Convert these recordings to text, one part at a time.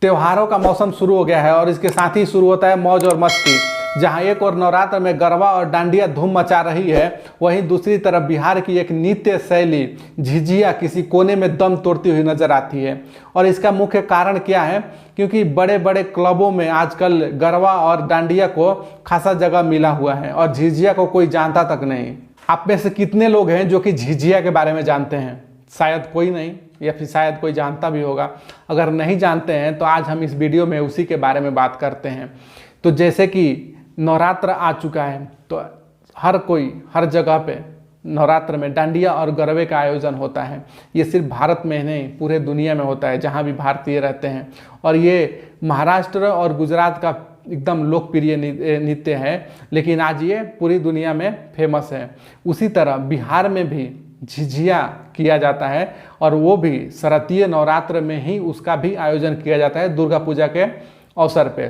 त्योहारों का मौसम शुरू हो गया है और इसके साथ ही शुरू होता है मौज और मस्ती। जहां एक और नवरात्र में गरबा और डांडिया धूम मचा रही है, वहीं दूसरी तरफ बिहार की एक नृत्य शैली झिझिया किसी कोने में दम तोड़ती हुई नजर आती है। और इसका मुख्य कारण क्या है? क्योंकि बड़े बड़े क्लबों में आजकल गरबा और डांडिया को खासा जगह मिला हुआ है और झिझिया को कोई जानता तक नहीं। आप में से कितने लोग हैं जो कि झिझिया के बारे में जानते हैं? शायद कोई नहीं, या फिर शायद कोई जानता भी होगा। अगर नहीं जानते हैं तो आज हम इस वीडियो में उसी के बारे में बात करते हैं। तो जैसे कि नवरात्र आ चुका है, तो हर कोई हर जगह पे नवरात्र में डांडिया और गरबे का आयोजन होता है। ये सिर्फ भारत में नहीं, पूरे दुनिया में होता है जहाँ भी भारतीय रहते हैं। और ये महाराष्ट्र और गुजरात का एकदम लोकप्रिय नृत्य है, लेकिन आज ये पूरी दुनिया में फेमस है। उसी तरह बिहार में भी झिझिया किया जाता है और वो भी शरदीय नवरात्र में ही उसका भी आयोजन किया जाता है, दुर्गा पूजा के अवसर पे।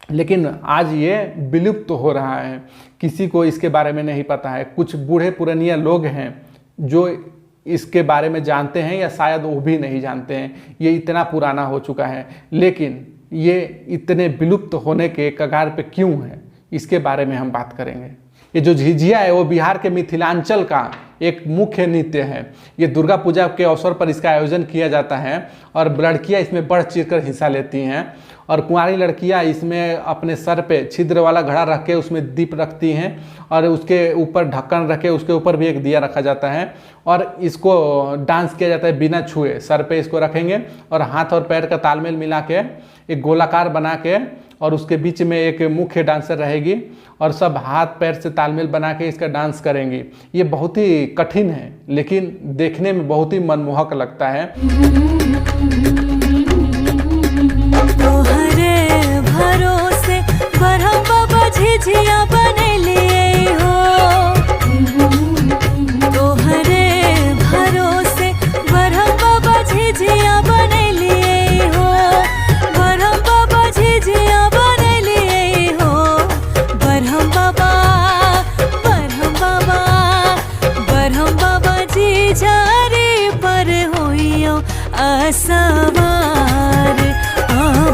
लेकिन आज ये विलुप्त हो रहा है, किसी को इसके बारे में नहीं पता है। कुछ बूढ़े पुरानिया लोग हैं जो इसके बारे में जानते हैं, या शायद वो भी नहीं जानते हैं। ये इतना पुराना हो चुका है, लेकिन ये इतने विलुप्त होने के कगार पे क्यों है, इसके बारे में हम बात करेंगे। ये जो झिझिया है वो बिहार के मिथिलांचल का एक मुख्य नृत्य है। ये दुर्गा पूजा के अवसर पर इसका आयोजन किया जाता है और लड़कियां इसमें बढ़ चढ़ कर हिस्सा लेती हैं। और कुंवारी लड़कियां इसमें अपने सर पे छिद्र वाला घड़ा रख के उसमें दीप रखती हैं और उसके ऊपर ढक्कन रख के उसके ऊपर भी एक दिया रखा जाता है। और इसको डांस किया जाता है बिना छुए। सर पे इसको रखेंगे और हाथ और पैर का तालमेल मिला के एक गोलाकार बना के, और उसके बीच में एक मुख्य डांसर रहेगी और सब हाथ पैर से तालमेल बना के इसका डांस करेंगी। ये बहुत ही कठिन है, लेकिन देखने में बहुत ही मनमोहक लगता है। तोहरे भरोसे बरहम बाबा झिझिया बने लिए हो। तोहरे भरोसे बरहम बाबा झिझिया बने लिए हो। बरहम बाबा झिझिया बने लिए हो। बरहम बाबा बरहम बाबा झिझारी पर होइयो असवार।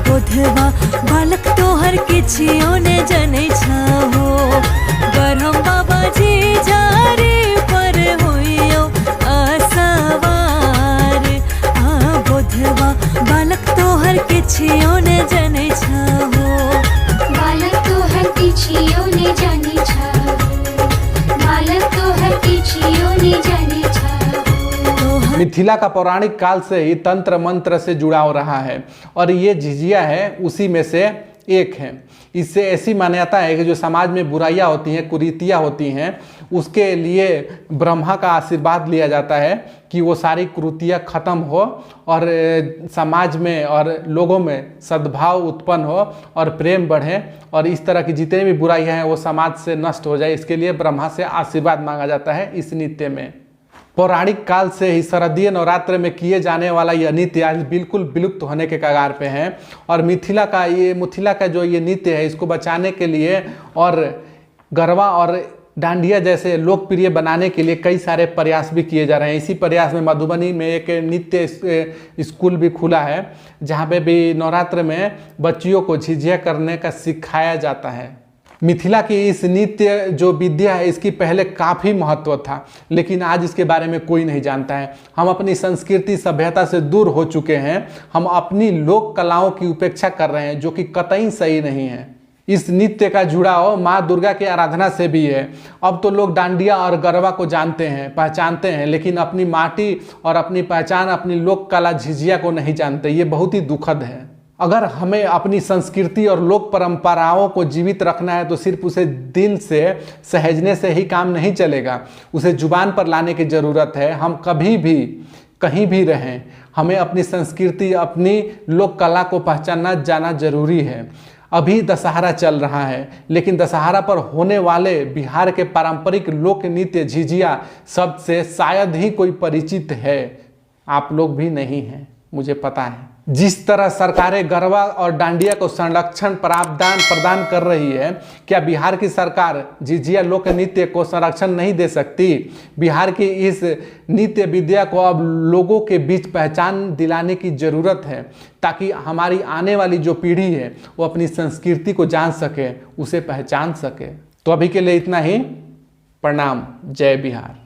बुधवा बालक तोहर किछियो ने जनै छहो। बरहम बाबा झिझारी पर होइयो असवार। बुधवा बालक तोहर किछियो ने जनै छहो। बालक तोहर किछियो ने जानै छहो। बालक तोहर किछियो ने जानै छहो। मिथिला का पौराणिक काल से ही तंत्र मंत्र से जुड़ाव रहा है और ये झिझिया है उसी में से एक है। इससे ऐसी मान्यता है कि जो समाज में बुराइयां होती हैं, कुरीतियां होती हैं, उसके लिए ब्रह्मा का आशीर्वाद लिया जाता है कि वो सारी कुरीतियां खत्म हो और समाज में और लोगों में सद्भाव उत्पन्न हो और प्रेम बढ़े और इस तरह की जितनी भी बुराइयां हैं वो समाज से नष्ट हो जाए। इसके लिए ब्रह्मा से आशीर्वाद मांगा जाता है इस नृत्य में। पौराणिक काल से ही शरदीय नवरात्र में किए जाने वाला यह नृत्य आज बिल्कुल विलुप्त होने के कगार पे है। और मिथिला का जो ये नृत्य है, इसको बचाने के लिए और गरबा और डांडिया जैसे लोकप्रिय बनाने के लिए कई सारे प्रयास भी किए जा रहे हैं। इसी प्रयास में मधुबनी में एक नृत्य स्कूल भी खुला है, जहाँ पे भी नवरात्र में बच्चियों को झिझिया करने का सिखाया जाता है। मिथिला की इस नृत्य जो विद्या है, इसकी पहले काफ़ी महत्व था, लेकिन आज इसके बारे में कोई नहीं जानता है। हम अपनी संस्कृति सभ्यता से दूर हो चुके हैं। हम अपनी लोक कलाओं की उपेक्षा कर रहे हैं, जो कि कतई सही नहीं है। इस नृत्य का जुड़ाव माँ दुर्गा की आराधना से भी है। अब तो लोग डांडिया और गरबा को जानते हैं, पहचानते हैं, लेकिन अपनी माटी और अपनी पहचान, अपनी लोक कला झिझिया को नहीं जानते। ये बहुत ही दुखद है। अगर हमें अपनी संस्कृति और लोक परंपराओं को जीवित रखना है तो सिर्फ उसे दिल से सहेजने से ही काम नहीं चलेगा, उसे जुबान पर लाने की ज़रूरत है। हम कभी भी कहीं भी रहें, हमें अपनी संस्कृति, अपनी लोक कला को पहचानना जाना जरूरी है। अभी दशहरा चल रहा है, लेकिन दशहरा पर होने वाले बिहार के पारंपरिक लोक नृत्य झिझिया शब्द से शायद ही कोई परिचित है। आप लोग भी नहीं हैं, मुझे पता है। जिस तरह सरकारें गरबा और डांडिया को संरक्षण प्रदान कर रही है, क्या बिहार की सरकार झिझिया लोक नृत्य को संरक्षण नहीं दे सकती? बिहार की इस नृत्य विद्या को अब लोगों के बीच पहचान दिलाने की ज़रूरत है, ताकि हमारी आने वाली जो पीढ़ी है वो अपनी संस्कृति को जान सके, उसे पहचान सके। तो अभी के लिए इतना ही। प्रणाम। जय बिहार।